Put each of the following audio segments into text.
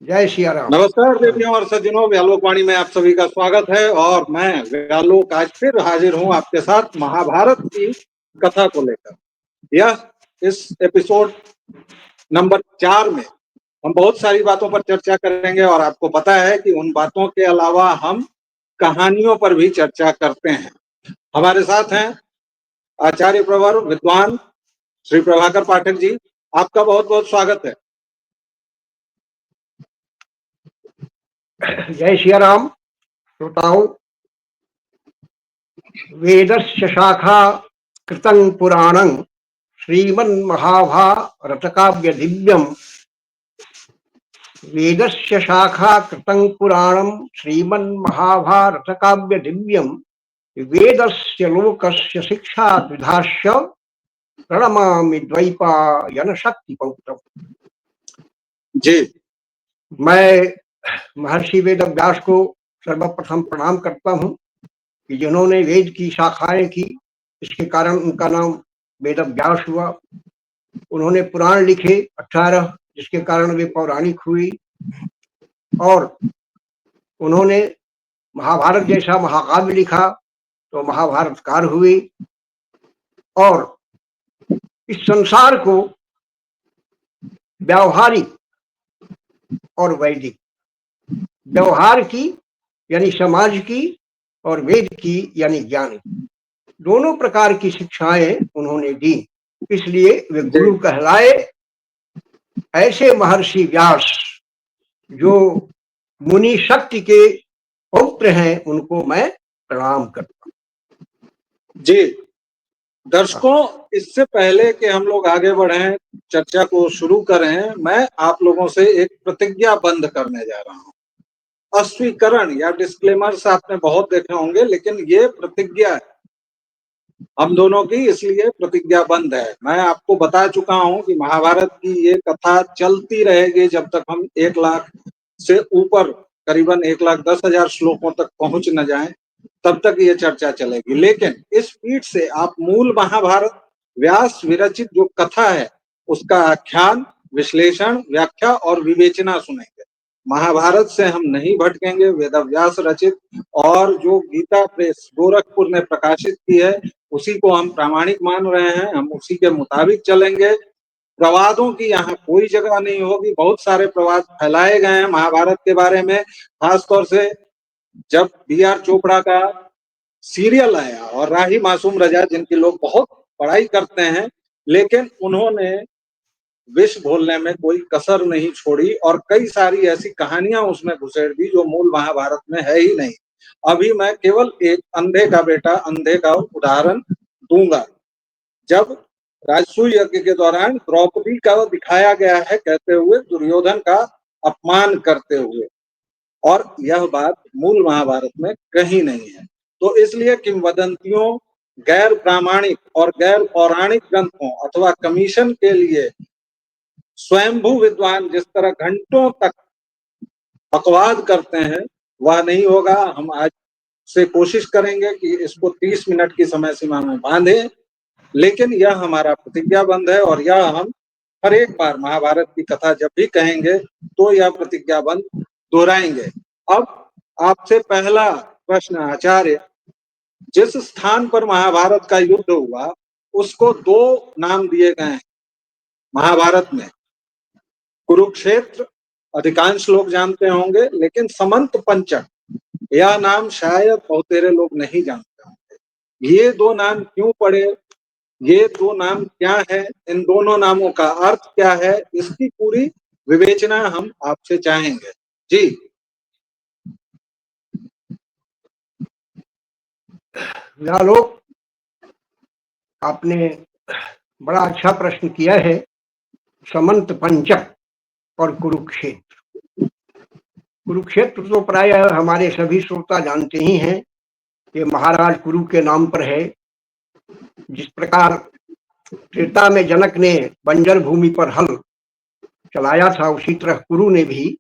जय सिया राम। नमस्कार देवियों और सज्जनों, व्यालोक वाणी में आप सभी का स्वागत है। और मैं व्यालोक आज फिर हाजिर हूं आपके साथ महाभारत की कथा को लेकर। यह इस एपिसोड नंबर 4 में हम बहुत सारी बातों पर चर्चा करेंगे और आपको पता है कि उन बातों के अलावा हम कहानियों पर भी चर्चा करते हैं। हमारे साथ हैं आचार्य प्रवर विद्वान श्री प्रभाकर पाठक जी। आपका बहुत बहुत स्वागत है। जय सिया राम। श्रोताओं, वेदस्य शाखा कृतं पुराणं श्रीमन्महाभारतकाव्य दिव्यम। वेदस्य शाखा कृतं पुराणं श्रीमन्महाभारतकाव्य दिव्यम। वेदस्य लोकस्य शिक्षा द्विधास्य प्रणमामि द्वैपायन शक्तिपौत्रम। जी, मैं महर्षि वेद व्यास को सर्वप्रथम प्रणाम करता हूँ कि जिन्होंने वेद की शाखाएं की, इसके कारण उनका नाम वेद व्यास हुआ। उन्होंने पुराण लिखे 18, जिसके कारण वे पौराणिक हुई। और उन्होंने महाभारत जैसा महाकाव्य लिखा तो महाभारतकार हुए। और इस संसार को व्यावहारिक और वैदिक, व्यवहार की यानी समाज की और वेद की यानी ज्ञान, दोनों प्रकार की शिक्षाएं उन्होंने दी। इसलिए वे गुरु कहलाए। ऐसे महर्षि व्यास जो मुनि शक्ति के पौत्र हैं, उनको मैं प्रणाम करता हूँ। जी दर्शकों, इससे पहले कि हम लोग आगे बढ़ें, चर्चा को शुरू करें, मैं आप लोगों से एक प्रतिज्ञा बंद करने जा रहा हूं। अस्वीकरण या डिस्क्लेमर्स आपने बहुत देखे होंगे, लेकिन ये प्रतिज्ञा है हम दोनों की, इसलिए प्रतिज्ञा बंद है। मैं आपको बता चुका हूं कि महाभारत की ये कथा चलती रहेगी जब तक हम 1 लाख से ऊपर, करीबन 1,10,000 श्लोकों तक पहुंच न जाएं, तब तक ये चर्चा चलेगी। लेकिन इस फीड से आप मूल महाभारत व्यास विरचित जो कथा है उसका आख्यान, विश्लेषण, व्याख्या और विवेचना सुनेंगे। महाभारत से हम नहीं भटकेंगे। वेद व्यास रचित और जो गीता प्रेस गोरखपुर ने प्रकाशित की है उसी को हम प्रामाणिक मान रहे हैं, हम उसी के मुताबिक चलेंगे। प्रवादों की यहाँ कोई जगह नहीं होगी। बहुत सारे प्रवाद फैलाए गए हैं महाभारत के बारे में, खासतौर से जब बी.आर. चोपड़ा का सीरियल आया और राही मासूम रजा, जिनकी लोग बहुत बड़ाई करते हैं, लेकिन उन्होंने विष घोलने में कोई कसर नहीं छोड़ी और कई सारी ऐसी कहानियां उसमें घुसेड़ दी जो मूल महाभारत में है ही नहीं। अभी मैं केवल एक अंधे का बेटा अंधे का उदाहरण दूंगा। जब राजसूय यज्ञ के दौरान द्रौपदी का दिखाया गया है कहते हुए दुर्योधन का अपमान करते हुए, और यह बात मूल महाभारत में कहीं नहीं है। तो इसलिए किंवदंतियों, गैर प्रामाणिक और गैर पौराणिक ग्रंथों अथवा कमीशन के लिए स्वयंभू विद्वान जिस तरह घंटों तक बकवाद करते हैं, वह नहीं होगा। हम आज से कोशिश करेंगे कि इसको 30 मिनट की समय सीमा में बांधें, लेकिन यह हमारा प्रतिज्ञा बंध है और यह हम हर एक बार महाभारत की कथा जब भी कहेंगे तो यह प्रतिज्ञा बंध दोहराएंगे। अब आपसे पहला प्रश्न आचार्य, जिस स्थान पर महाभारत का युद्ध हुआ उसको 2 नाम दिए गए हैं महाभारत में। कुरुक्षेत्र अधिकांश लोग जानते होंगे, लेकिन समंत पंचक यह नाम शायद बहुतेरे लोग नहीं जानते होंगे। ये 2 नाम क्यों पड़े, ये 2 नाम क्या है, इन दोनों नामों का अर्थ क्या है, इसकी पूरी विवेचना हम आपसे चाहेंगे। जी लोग, आपने बड़ा अच्छा प्रश्न किया है। समंत पंचक और कुरुक्षेत्र। कुरुक्षेत्र तो प्राय हमारे सभी श्रोता जानते ही हैं। ये महाराज कुरु के नाम पर है। जिस प्रकार त्रेता में जनक ने बंजर भूमि पर हल चलाया था, उसी तरह कुरु ने भी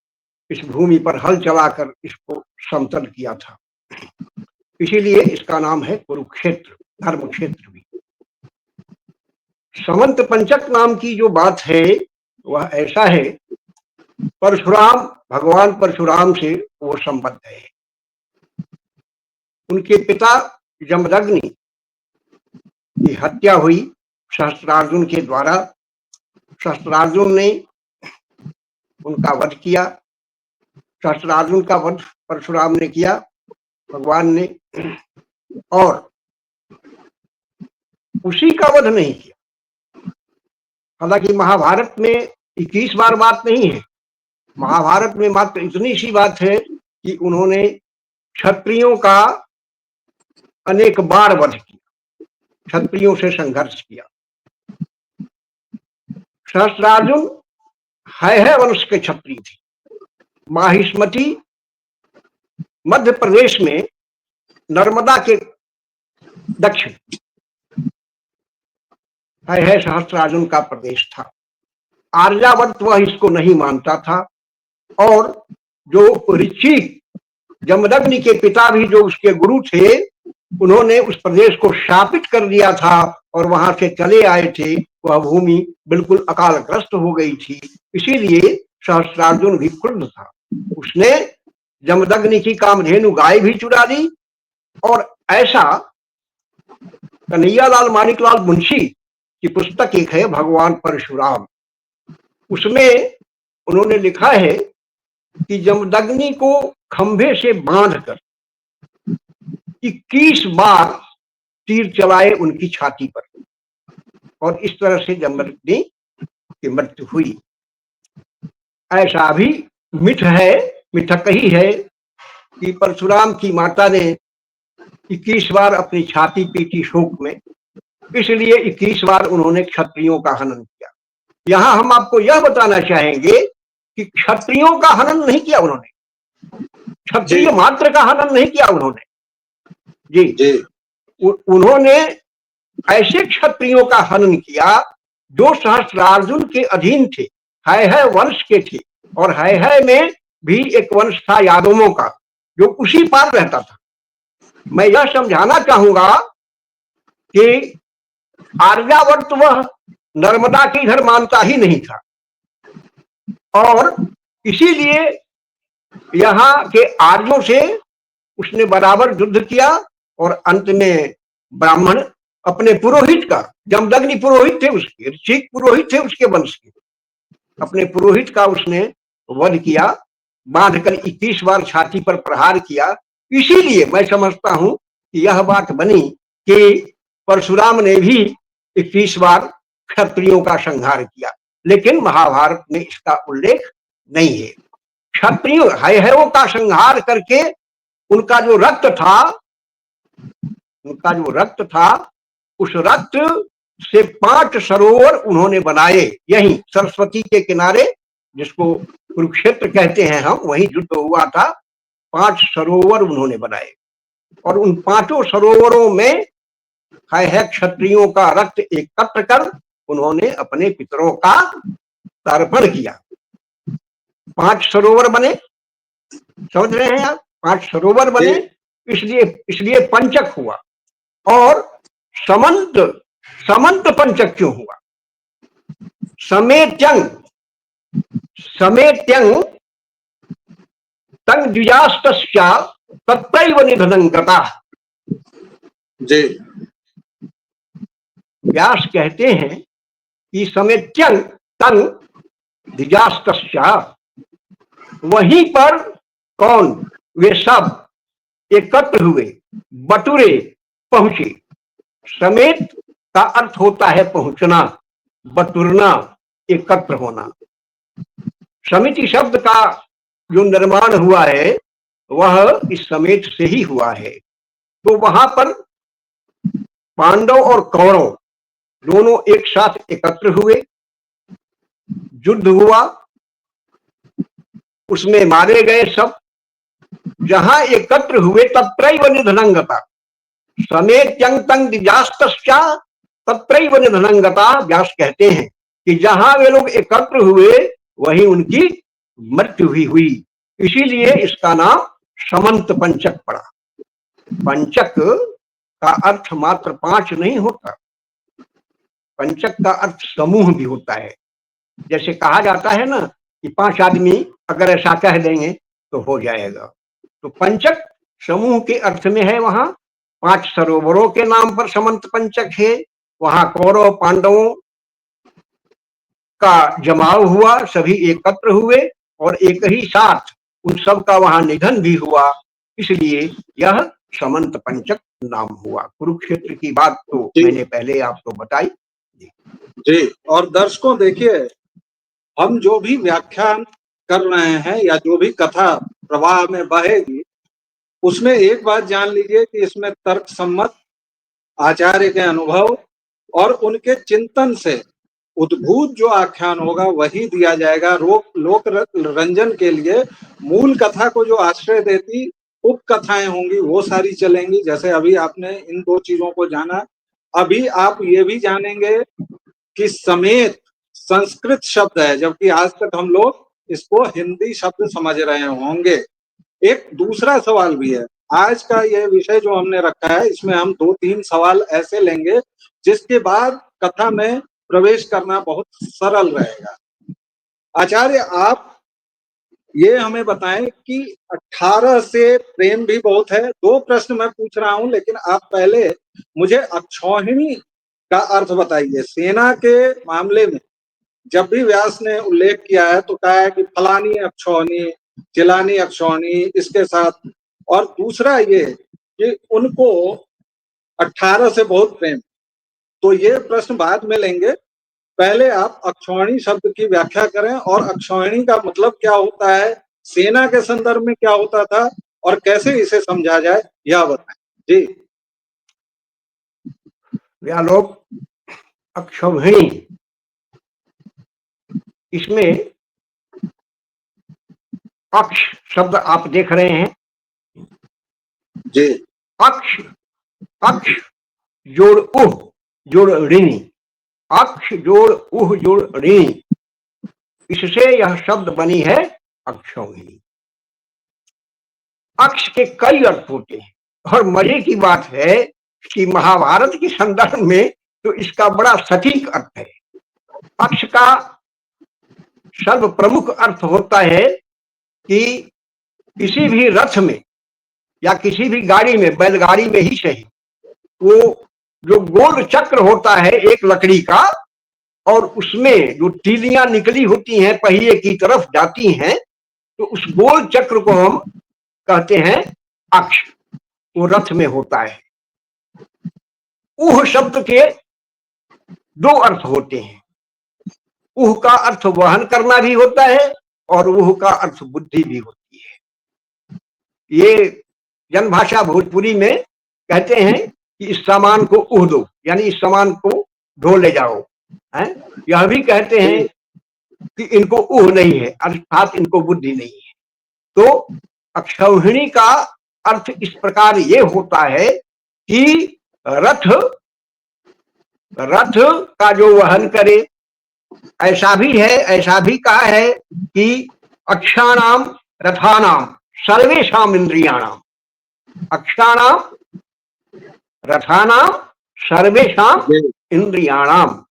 इस भूमि पर हल चलाकर इसको समतल किया था। इसीलिए इसका नाम है कुरुक्षेत्र, धर्म क्षेत्र भी। समंत पंचक नाम की जो बात है वह ऐसा है परशुराम, भगवान परशुराम से वो संबद्ध है। उनके पिता जमदग्नि की हत्या हुई सहस्त्रार्जुन के द्वारा। सहस्त्रार्जुन ने उनका वध किया। सहस्त्रार्जुन का वध परशुराम ने किया, भगवान ने, और उसी का वध नहीं किया। हालांकि महाभारत में 21 बार बात नहीं है, महाभारत में मात्र इतनी सी बात है कि उन्होंने क्षत्रियों का अनेक बार वध किया, क्षत्रियों से संघर्ष किया। सहस्त्रार्जुन है वंश के क्षत्रिय थे। माहिष्मति मध्य प्रदेश में नर्मदा के दक्षिण है सहस्त्रार्जुन का प्रदेश था। आर्यावर्त वह इसको नहीं मानता था, और जो ऋषि जमदग्नि के पिता भी जो उसके गुरु थे, उन्होंने उस प्रदेश को शापित कर दिया था और वहां से चले आए थे। वह भूमि बिल्कुल अकालग्रस्त हो गई थी, इसीलिए सहस्त्रार्जुन भी क्रुद्ध था। उसने जमदग्नि की कामधेनु गाय भी चुरा दी। और ऐसा कन्हैयालाल माणिकलाल मुंशी की पुस्तक एक है, भगवान परशुराम, उसमें उन्होंने लिखा है कि जमदग्नि को खंभे से बांधकर 21 बार तीर चलाए उनकी छाती पर, और इस तरह से जमदग्नि की मृत्यु हुई। ऐसा भी मिथ है, मिथक ही है कि परशुराम की माता ने 21 बार अपनी छाती पीटी शोक में, इसलिए 21 बार उन्होंने क्षत्रियों का हनन किया। यहां हम आपको यह बताना चाहेंगे कि क्षत्रियों का हनन नहीं किया उन्होंने, क्षत्रिय मात्र का हनन नहीं किया उन्होंने जी। उन्होंने ऐसे क्षत्रियों का हनन किया जो सहस्त्रार्जुन के अधीन थे, है वंश के थे। और है में भी एक वंश था यादवों का, जो उसी पार रहता था। मैं यह समझाना चाहूंगा कि आर्यावर्त वह नर्मदा की इधर मानता ही नहीं था, और इसीलिए यहाँ के आर्यों से उसने बराबर युद्ध किया। और अंत में ब्राह्मण अपने पुरोहित का, जमदग्नि पुरोहित थे उसके, ऋषि पुरोहित थे उसके वंश के, अपने पुरोहित का उसने वध किया, बांधकर 21 बार छाती पर प्रहार किया। इसीलिए मैं समझता हूं कि यह बात बनी कि परशुराम ने भी 21 बार क्षत्रियों का संहार किया, लेकिन महाभारत में इसका उल्लेख नहीं है। क्षत्रियों है का संहार करके उनका जो रक्त था, उस रक्त से 5 सरोवर उन्होंने बनाए। यही सरस्वती के किनारे, जिसको कुरुक्षेत्र कहते हैं हम, वही युद्ध हुआ था। 5 सरोवर उन्होंने बनाए, और उन 5 सरोवरों में है क्षत्रियों का रक्त एकत्र कर उन्होंने अपने पितरों का तर्पण किया। 5 सरोवर बने, समझ रहे हैं आप? 5 सरोवर बने, इसलिए पंचक हुआ। और समंत पंचक क्यों हुआ? समेत्यंग तंग द्विजास्तस्या तत्रैव निधनं गतः। जी। व्यास कहते हैं कि समेत्यंग तंग द्विजास्तस्या, वहीं पर कौन? वे सब एकत्र हुए, बटुरे, पहुंचे। समेत का अर्थ होता है पहुंचना, बटुरना, एकत्र होना। समिति शब्द का जो निर्माण हुआ है वह इस समेत से ही हुआ है। तो वहां पर पांडव और कौरव दोनों एक साथ एकत्र हुए, युद्ध हुआ, उसमें मारे गए सब। जहां एकत्र हुए तत्रैव निधनं गतः, समेत्यंग तंग द्विजास्तस्या तत्रैव निधनं गतः। व्यास कहते हैं कि जहां वे लोग एकत्र हुए वहीं उनकी मृत्यु भी हुई। इसीलिए इसका नाम समंत पंचक पड़ा। पंचक का अर्थ मात्र 5 नहीं होता, पंचक का अर्थ समूह भी होता है। जैसे कहा जाता है ना कि 5 आदमी अगर ऐसा कह देंगे तो हो जाएगा। तो पंचक समूह के अर्थ में है, वहां 5 सरोवरों के नाम पर समंत पंचक है। वहां कौरव पांडवों का जमाव हुआ, सभी एकत्र हुए और एक ही साथ उन सब का वहां निधन भी हुआ, इसलिए यह समंत पंचक नाम हुआ। कुरुक्षेत्र की बात तो मैंने पहले आपको बताई जी। और दर्शकों देखिए, हम जो भी व्याख्यान कर रहे हैं या जो भी कथा प्रवाह में बहेगी, उसमें एक बात जान लीजिए कि इसमें तर्क सम्मत आचार्य के अनुभव और उनके चिंतन से उद्भूत जो आख्यान होगा वही दिया जाएगा। लोक रंजन के लिए मूल कथा को जो आश्रय देती उप कथाएं होंगी वो सारी चलेंगी। जैसे अभी आपने इन 2 चीजों को जाना, अभी आप ये भी जानेंगे कि समेत संस्कृत शब्द है, जबकि आज तक हम लोग इसको हिंदी शब्द समझ रहे होंगे। एक दूसरा सवाल भी है, आज का ये विषय जो हमने रखा है इसमें हम 2-3 सवाल ऐसे लेंगे जिसके बाद कथा में प्रवेश करना बहुत सरल रहेगा। आचार्य, आप ये हमें बताएं कि 18 से प्रेम भी बहुत है। 2 प्रश्न मैं पूछ रहा हूं, लेकिन आप पहले मुझे अक्षौहिणी का अर्थ बताइए। सेना के मामले में जब भी व्यास ने उल्लेख किया है तो कहा है कि फलानी अक्षौहिणी, चिलानी अक्षौहिणी इसके साथ। और दूसरा ये कि उनको 18 से बहुत प्रेम। तो ये प्रश्न बाद में लेंगे, पहले आप अक्षौहिणी शब्द की व्याख्या करें और अक्षौहिणी का मतलब क्या होता है, सेना के संदर्भ में क्या होता था और कैसे इसे समझा जाए, यह बताएं जी। व्यालोक अक्षौहिणी, इसमें अक्ष शब्द आप देख रहे हैं जी। अक्ष, अक्ष जोड़ उह जोड़ ऋणी, अक्ष जोड़ उह जोड़ ऋणी, इससे यह शब्द बनी है अक्षौहिणी। अक्ष के कई अर्थ होते हैं और मजे की बात है कि महाभारत के संदर्भ में तो इसका बड़ा सटीक अर्थ है। अक्ष का सर्व प्रमुख अर्थ होता है कि किसी भी रथ में या किसी भी गाड़ी में, बैलगाड़ी में ही सही, वो जो गोल चक्र होता है एक लकड़ी का और उसमें जो तीलियां निकली होती हैं पहिए की तरफ जाती हैं, तो उस गोल चक्र को हम कहते हैं अक्ष। वो रथ में होता है। उह शब्द के 2 अर्थ होते हैं। उह का अर्थ वहन करना भी होता है और उह का अर्थ बुद्धि भी होती है। ये जनभाषा भोजपुरी में कहते हैं कि इस सामान को उह दो, यानी इस सामान को ढो ले जाओ है। यह भी कहते हैं कि इनको उह नहीं है, अर्थात इनको बुद्धि नहीं है। तो अक्षौहिणी का अर्थ इस प्रकार ये होता है कि रथ का जो वहन करे। ऐसा भी है, ऐसा भी कहा है कि अक्षाणाम रथानाम सर्वेषाम इंद्रियाणाम, अक्षाणाम रथानाम सर्वेषाम इंद्रियाणाम,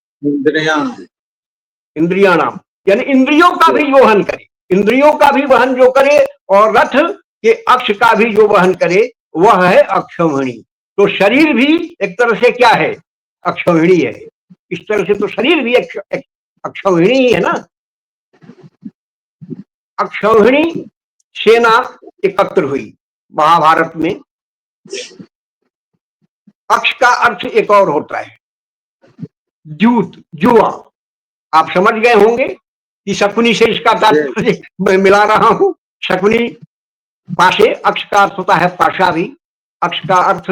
इंद्रियाणाम यानी इंद्रियों का भी वहन करे, इंद्रियों का भी वहन जो करे और रथ के अक्ष का भी जो वहन करे वह है अक्षौहिणी। तो शरीर भी एक तरह से क्या है, अक्षौहिणी है। इस तरह से तो शरीर भी अक्षौहिणी ही है ना। अक्षौहिणी सेना एकत्र हुई महाभारत में। अक्ष का अर्थ एक और होता है जूत, जुआ। आप समझ गए होंगे कि शकुनी से इसका तात्पर्य मैं मिला रहा हूं। शकुनी पाशे, अक्ष का अर्थ होता है पाशा भी। अक्ष का अर्थ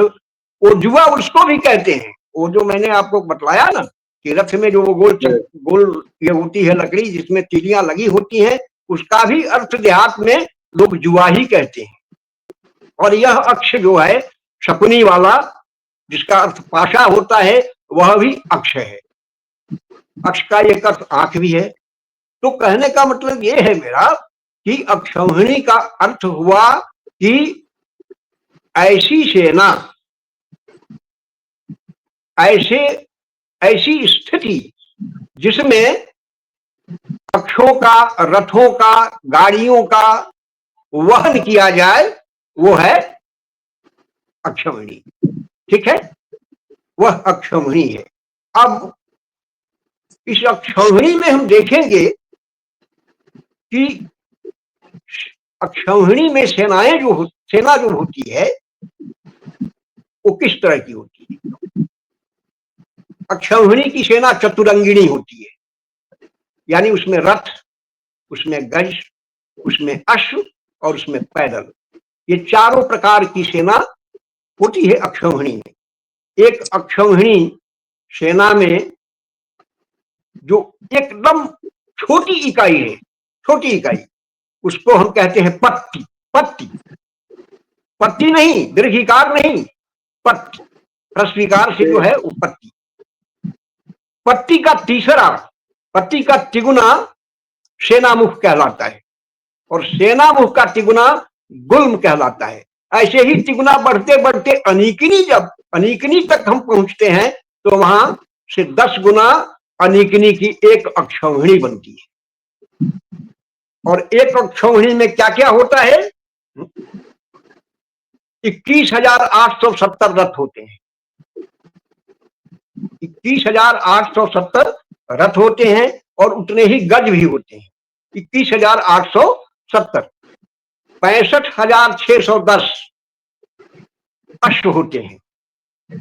वो जुआ उसको भी कहते हैं। वो जो मैंने आपको बतलाया ना कि रथ में जो वो गोल ये होती है लकड़ी जिसमें तीलियां लगी होती हैं, उसका भी अर्थ देहात में लोग जुआ ही कहते हैं। और यह अक्ष जो है शकुनी वाला जिसका अर्थ पाशा होता है वह भी अक्ष है। अक्ष का एक अर्थ आंख भी है। तो कहने का मतलब ये है मेरा कि अक्षौहिणी का अर्थ हुआ कि ऐसी सेना, ऐसी स्थिति जिसमें अक्षों का, रथों का, गाड़ियों का वहन किया जाए, वो है अक्षौहिणी। ठीक है, वह अक्षौहिणी है। अब इस अक्षौहिणी में हम देखेंगे कि अक्षौहिणी में सेना जो होती है वो किस तरह की होती है। अक्षौहिणी की सेना चतुरंगिणी होती है, यानी उसमें रथ, उसमें गज, उसमें अश्व और उसमें पैदल, ये चारों प्रकार की सेना होती है अक्षौहिणी में। एक अक्षौहिणी सेना में जो एकदम छोटी इकाई है, छोटी इकाई, उसको हम कहते हैं पत्ती। पत्ती, पत्ती नहीं, दीर्घिकार नहीं, पत्ती, ह्रस्वीकार से जो है वो पत्ती। पत्ती का तीसरा, पत्ती का तिगुना सेनामुख कहलाता है, और सेनामुख का तिगुना गुल्म कहलाता है। ऐसे ही तिगुना बढ़ते बढ़ते अनीकिनी, जब अनीकिनी तक हम पहुंचते हैं तो वहां से 10 गुना अनीकिनी की एक अक्षौहिणी बनती है। और एक अक्षौहिणी में क्या क्या होता है? 21,870 रथ होते हैं। 21,870 रथ होते हैं और उतने ही गज भी होते हैं। 21,870, 65,610 अश्व होते हैं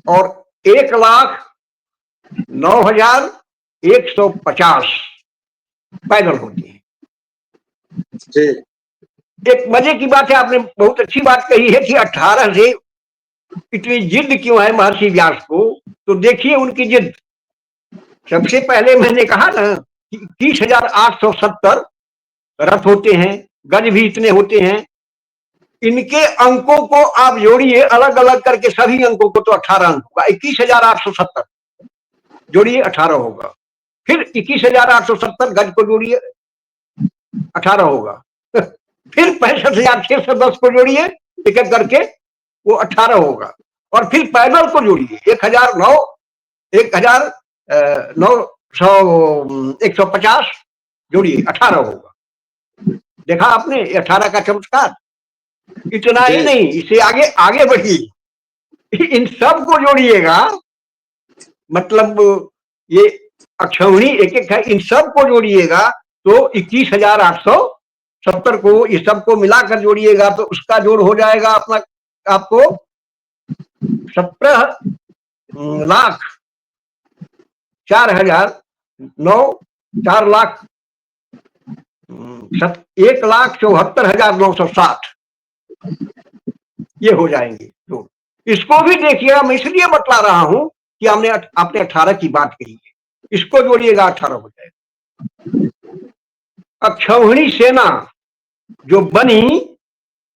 और 1,09,150 पैदल होते हैं। एक मजे की बात है, आपने बहुत अच्छी बात कही है कि 18 से इतनी जिद क्यों है महर्षि व्यास को। तो देखिए उनकी जिद। सबसे पहले मैंने कहा ना कि 21,870 रथ होते हैं, गज भी इतने होते हैं। इनके अंकों को आप जोड़िए अलग अलग करके, सभी अंकों को, तो 18 अंक होगा। 21,870 जोड़िए 18 होगा। फिर 21,870 गज को जोड़िए 18 होगा। फिर 65,610 को जोड़िए, एक एक करके वो 18 होगा। और फिर पैदल को जोड़िए 1,150 जोड़िए 18 होगा। देखा आपने 18 का चमत्कार। इतना ही नहीं, इससे आगे आगे बढ़िए, इन सब को जोड़िएगा, मतलब ये अक्षौहिणी एक एक है, इन सब को जोड़िएगा तो 21,870 को, इस सब को मिलाकर जोड़िएगा तो उसका जोड़ हो जाएगा अपना, आपको 17,04,9 1,74,960 ये हो जाएंगे जोड़। इसको भी देखिएगा, मैं इसलिए बतला रहा हूं कि आपने 18 की बात कही है, इसको जोड़िएगा 18 हो जाएगा। अक्षौहिणी सेना जो बनी,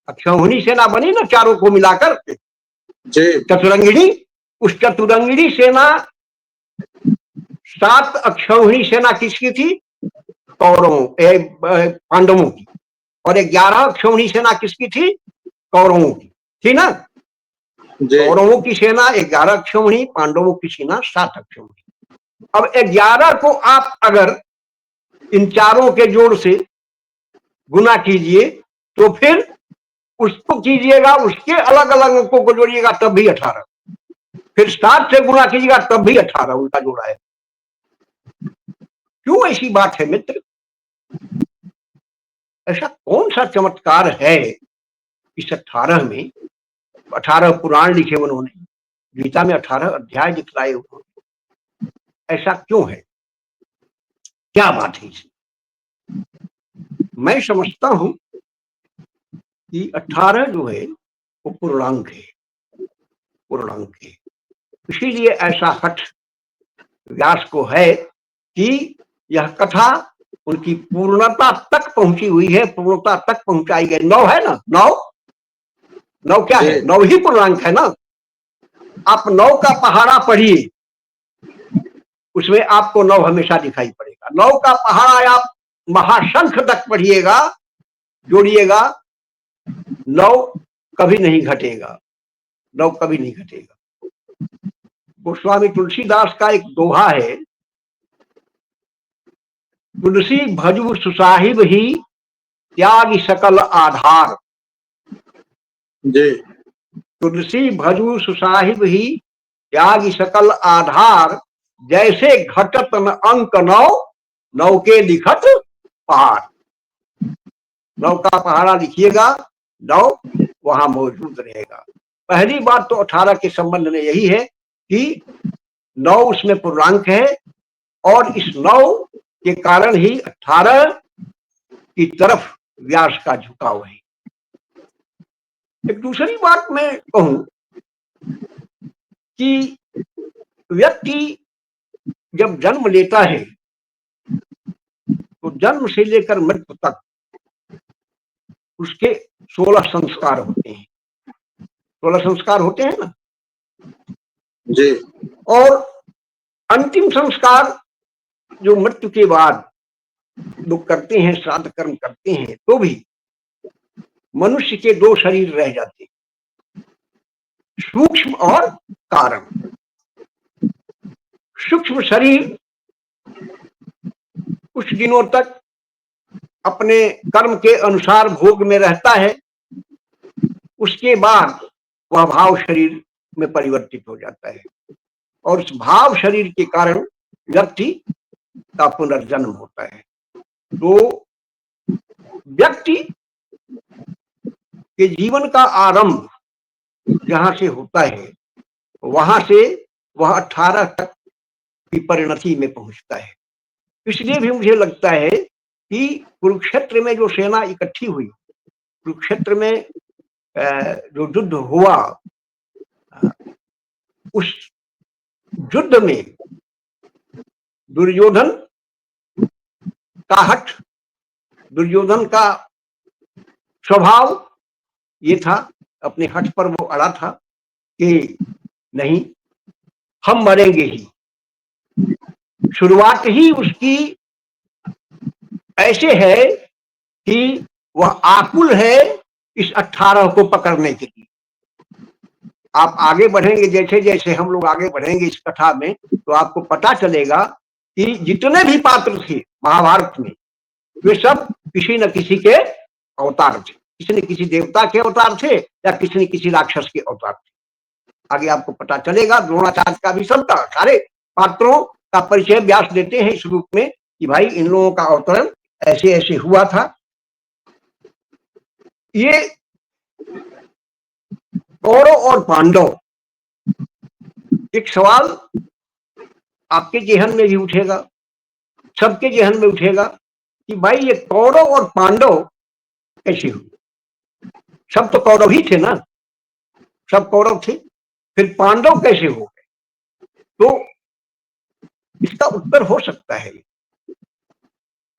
अक्षौहिणी सेना बनी ना चारों को मिलाकर चतुरंगिणी, उस चतुरंगिणी सेना 7 अक्षौहिणी सेना किसकी थी? कौरवों, पांडवों की। और 11 अक्षौहिणी सेना किसकी थी? कौरवों की थी ना। कौरवों की सेना 11 अक्षौहिणी, पांडवों की सेना 7 अक्षौहिणी। अब 11 को आप अगर इन चारों के जोड़ से गुना कीजिए तो फिर उसको कीजिएगा, उसके अलग अलग अंकों को जोड़िएगा तब भी 18। फिर 7 से गुना कीजिएगा तब भी 18 उल्टा जोड़ा है। क्यों ऐसी बात है मित्र? ऐसा कौन सा चमत्कार है इस 18 में? 18 पुराण लिखे उन्होंने, गीता में 18 अध्याय दिखलाए उन्होंने। ऐसा क्यों है? क्या बात है इसमें? मैं समझता हूं कि 18 जो है वो पूर्णांक है, पूर्णांक है। इसीलिए ऐसा हठ व्यास को है कि यह कथा उनकी पूर्णता तक पहुंची हुई है, पूर्णता तक पहुंचाई गई। 9 है ना, 9 क्या है? 9 ही पूर्णांक है ना। आप 9 का पहाड़ा पढ़िए, उसमें आपको 9 हमेशा दिखाई पड़ेगा। 9 का पहाड़ा आप महाशंख तक पढ़िएगा, जोड़िएगा, 9 कभी नहीं घटेगा, 9 कभी नहीं घटेगा। गोस्वामी तुलसीदास का एक दोहा है, तुलसी भजु सुसाहिब ही त्याग सकल आधार। जी। तुलसी भजु सुसाहिब ही त्याग सकल आधार, जैसे घटत न अंक नौ, नौ के लिखत पहाड़। नौ का पहाड़ा लिखिएगा, नौ वहां मौजूद रहेगा। पहली बात तो 18 के संबंध में यही है कि 9 उसमें पूर्णांक है और इस 9 के कारण ही 18 की तरफ व्यास का झुकाव है। एक दूसरी बात मैं कहूं कि व्यक्ति जब जन्म लेता है तो जन्म से लेकर मृत्यु तक उसके 16 संस्कार होते हैं। 16 संस्कार होते हैं ना जी। और अंतिम संस्कार जो मृत्यु के बाद लोग करते हैं, श्राद्ध कर्म करते हैं, तो भी मनुष्य के 2 शरीर रह जाते हैं, सूक्ष्म और कारण। सूक्ष्म शरीर कुछ दिनों तक अपने कर्म के अनुसार भोग में रहता है, उसके बाद वह भाव शरीर में परिवर्तित हो जाता है और उस भाव शरीर के कारण व्यक्ति का पुनर्जन्म होता है। तो व्यक्ति के जीवन का आरंभ जहां से होता है, वहां से वह 18 तक की परिणति में पहुंचता है। इसलिए भी मुझे लगता है कि कुरुक्षेत्र में जो सेना इकट्ठी हुई, कुरुक्षेत्र में जो युद्ध हुआ, उस युद्ध में दुर्योधन का हठ, दुर्योधन का स्वभाव ये था, अपने हठ पर वो अड़ा था कि नहीं, हम मरेंगे ही। शुरुआत ही उसकी ऐसे है कि वह आकुल है इस 18 को पकड़ने के लिए। आप आगे बढ़ेंगे, जैसे जैसे हम लोग आगे बढ़ेंगे इस कथा में, तो आपको पता चलेगा कि जितने भी पात्र थे महाभारत में, वे सब किसी न किसी के अवतार थे। किसी न किसी देवता के अवतार थे या किसी न किसी राक्षस के अवतार थे। आगे आपको पता चलेगा। द्रोणाचार्य का भी, सबका, सारे पात्रों का परिचय व्यास देते हैं इस रूप में कि भाई इन लोगों का अवतरण ऐसे ऐसे हुआ था। ये कौरव और पांडव, एक सवाल आपके जेहन में भी उठेगा, सबके जेहन में उठेगा कि भाई ये कौरव और पांडव कैसे हुए? सब तो कौरव ही थे ना, सब कौरव थे, फिर पांडव कैसे हो गए? तो इसका उत्तर हो सकता है,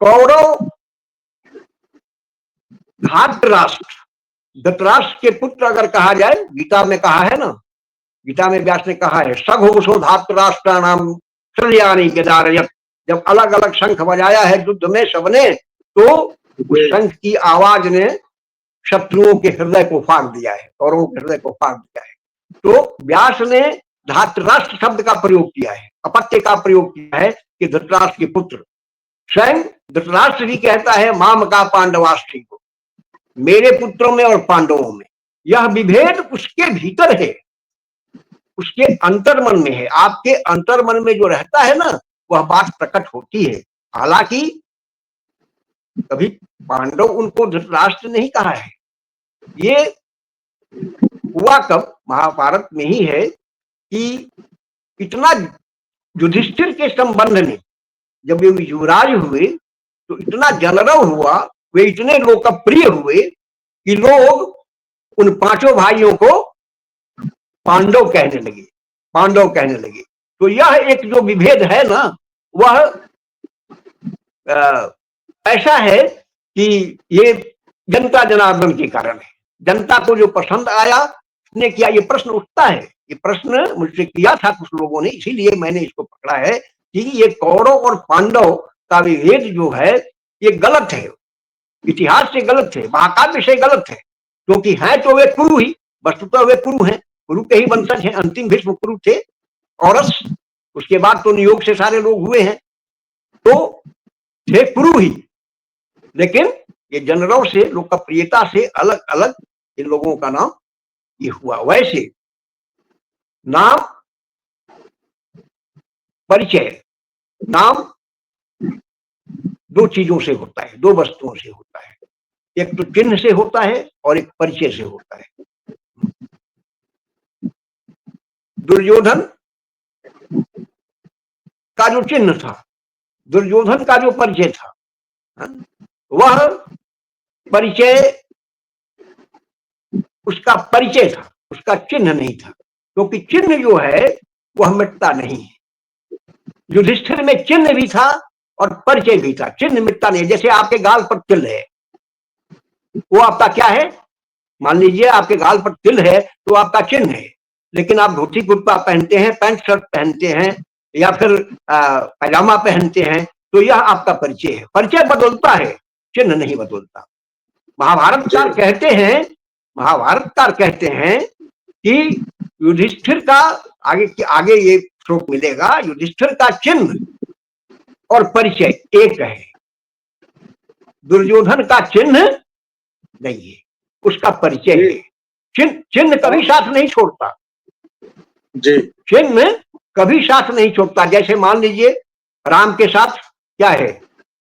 कौरव धातराष्ट्र, धृतराष्ट्र के पुत्र अगर कहा जाए, गीता में कहा है ना, गीता में व्यास ने कहा है सघोषो धातराष्ट्र नाम श्रेयानी विदारयत। जब अलग अलग शंख बजाया है युद्ध में सबने, तो उस शंख की आवाज ने शत्रुओं के हृदय को फाड़ दिया है, कौरवों के हृदय को फाड़ दिया है। तो व्यास ने धातराष्ट्र शब्द का प्रयोग किया है, अपत्य का प्रयोग किया है कि धृतराष्ट्र के पुत्र। स्वयं धृतराष्ट्र भी कहता है माम का पांडवाष्टी को, मेरे पुत्रों में और पांडवों में। यह विभेद उसके भीतर है, उसके अंतर्मन में है। आपके अंतर्मन में जो रहता है ना, वह बात प्रकट होती है। हालांकि कभी पांडव उनको धृतराष्ट्र नहीं कहा है। ये हुआ कब, महाभारत में ही है कि इतना युधिष्ठिर के संबंध में जब वे युवराज हुए तो इतना जनरव हुआ, वे इतने लोकप्रिय हुए कि लोग उन 5 भाइयों को पांडव कहने लगे, पांडव कहने लगे। तो यह एक जो विभेद है ना, वह ऐसा है कि ये जनता जनार्दन के कारण है। जनता को जो पसंद आया ने किया। ये प्रश्न उठता है, ये प्रश्न मुझसे किया था कुछ लोगों ने, इसीलिए मैंने इसको पकड़ा है कि ये कौरव और पांडव का विभेद जो है ये गलत है, इतिहास से गलत है, महाकाव्य से गलत है। क्योंकि है तो वे कुरु ही, वस्तुतः वे कुरु हैं, कुरु के ही वंशज हैं। अंतिम भीष्म कुरु थे, औरस, उसके बाद तो नियोग से सारे लोग हुए हैं। तो थे कुरु ही, लेकिन ये जनरल से लोकप्रियता से अलग अलग इन लोगों का नाम ये हुआ। वैसे नाम परिचय, नाम दो चीजों से होता है, दो वस्तुओं से होता है, एक तो चिन्ह से होता है और एक परिचय से होता है। दुर्योधन का जो चिन्ह था, दुर्योधन का जो परिचय था, वह परिचय उसका परिचय था, उसका चिन्ह नहीं था, क्योंकि चिन्ह जो है वह मिटता नहीं है। युधिष्ठिर में चिन्ह भी था और परिचय भी था, चिन्ह मिटता नहीं। जैसे आपके गाल पर तिल है, वो आपका क्या है? मान लीजिए आपके गाल पर तिल है तो आपका चिन्ह है, लेकिन आप धोती कुर्ता पहनते हैं, पैंट शर्ट पहनते हैं या फिर पैजामा पहनते हैं, तो यह आपका परिचय है। परिचय बदलता है, चिन्ह नहीं बदलता। महाभारतकार कहते हैं कि युधिष्ठिर का आगे ये श्लोक मिलेगा, युधिष्ठिर का चिन्ह और परिचय एक है, दुर्योधन का चिन्ह नहीं है, उसका परिचय है। चिन्ह कभी साथ नहीं छोड़ता जी, चिन्ह कभी साथ नहीं छोड़ता। जैसे मान लीजिए राम के साथ क्या है,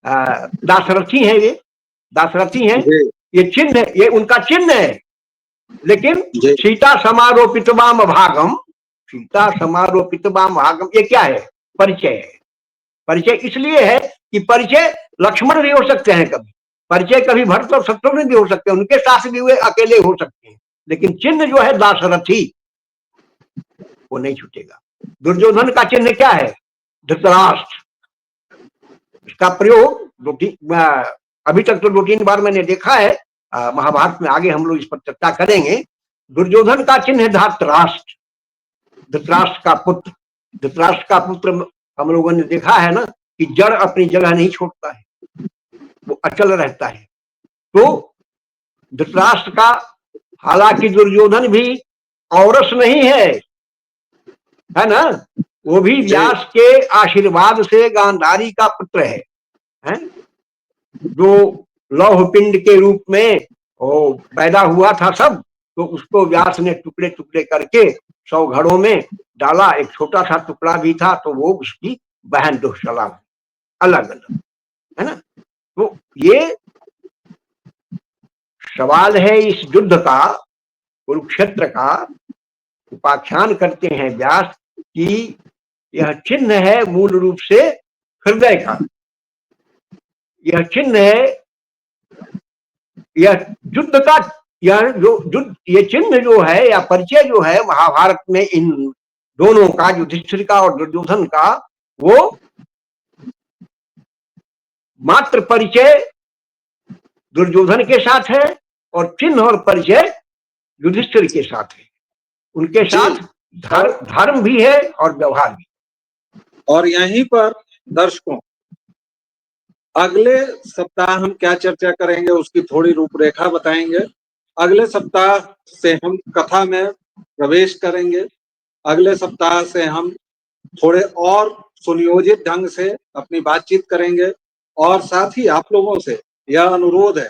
दाशरथी है, ये दाशरथी है, ये चिन्ह, ये उनका चिन्ह है, लेकिन सीता समारोपितवाम भागम, सीता समारोपितवाम भागम, ये क्या है? परिचय है। परिचय इसलिए है कि परिचय लक्ष्मण भी हो सकते हैं कभी, परिचय कभी भरत और शत्रुघ्न भी हो सकते हैं, उनके साथ भी वे अकेले हो सकते हैं, लेकिन चिन्ह जो है दाशरथी वो नहीं छूटेगा। दुर्योधन का चिन्ह क्या है? धृतराष्ट्र। इसका प्रयोग अभी तक तो 2-3 बार मैंने देखा है, महाभारत में आगे हम लोग इस पर चर्चा करेंगे। दुर्योधन का चिन्ह है धृतराष्ट्र, धृतराष्ट्र का पुत्र। धृतराष्ट्र का पुत्र हम लोगों ने देखा है ना कि जड़ अपनी जगह नहीं छोड़ता है, वो अचल रहता है। तो धृतराष्ट्र का, हालांकि दुर्योधन भी औरस नहीं है ना, वो भी व्यास के आशीर्वाद से गांधारी का पुत्र है? जो लौह पिंड के रूप में वो पैदा हुआ था सब, तो उसको व्यास ने टुकड़े टुकड़े करके 100 घड़ों में डाला, एक छोटा सा टुकड़ा भी था, तो वो उसकी बहन दुश्शला, अलग अलग है ना। तो ये सवाल है इस युद्ध का, कुरुक्षेत्र का उपाख्यान करते हैं व्यास कि यह चिन्ह है मूल रूप से हृदय का, यह चिन्ह है, यह युद्ध का, यह जो युद्ध, ये चिन्ह जो है या परिचय जो है महाभारत में इन दोनों का, युधिष्ठिर का और दुर्योधन का, वो मात्र परिचय दुर्योधन के साथ है और चिन्ह और परिचय युधिष्ठिर के साथ है। उनके साथ धर्म भी है और व्यवहार भी। और यहीं पर दर्शकों, अगले सप्ताह हम क्या चर्चा करेंगे उसकी थोड़ी रूपरेखा बताएंगे। अगले सप्ताह से हम कथा में प्रवेश करेंगे। अगले सप्ताह से हम थोड़े और सुनियोजित ढंग से अपनी बातचीत करेंगे, और साथ ही आप लोगों से यह अनुरोध है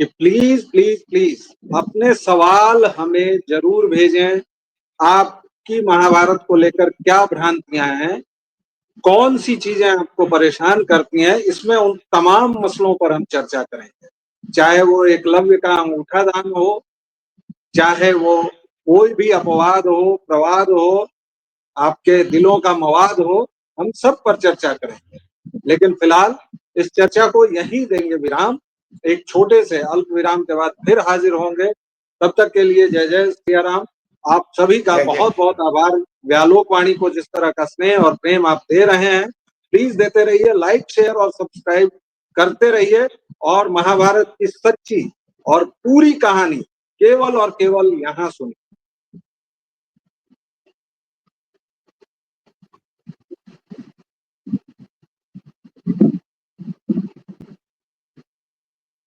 कि प्लीज प्लीज प्लीज अपने सवाल हमें जरूर भेजें। आपकी महाभारत को लेकर क्या भ्रांतियां हैं, कौन सी चीजें आपको परेशान करती हैं, इसमें उन तमाम मसलों पर हम चर्चा करेंगे। चाहे वो एकलव्य का अंगूठा दान हो, चाहे वो कोई भी अपवाद हो, प्रवाद हो, आपके दिलों का मवाद हो, हम सब पर चर्चा करेंगे। लेकिन फिलहाल इस चर्चा को यहीं देंगे विराम। एक छोटे से अल्प विराम के बाद फिर हाजिर होंगे। तब तक के लिए जय जय सिया राम। आप सभी का बहुत बहुत आभार। व्यालोक वाणी को जिस तरह का स्नेह और प्रेम आप दे रहे हैं, प्लीज देते रहिए, लाइक शेयर और सब्सक्राइब करते रहिए, और महाभारत की सच्ची और पूरी कहानी केवल और केवल यहाँ सुनिए।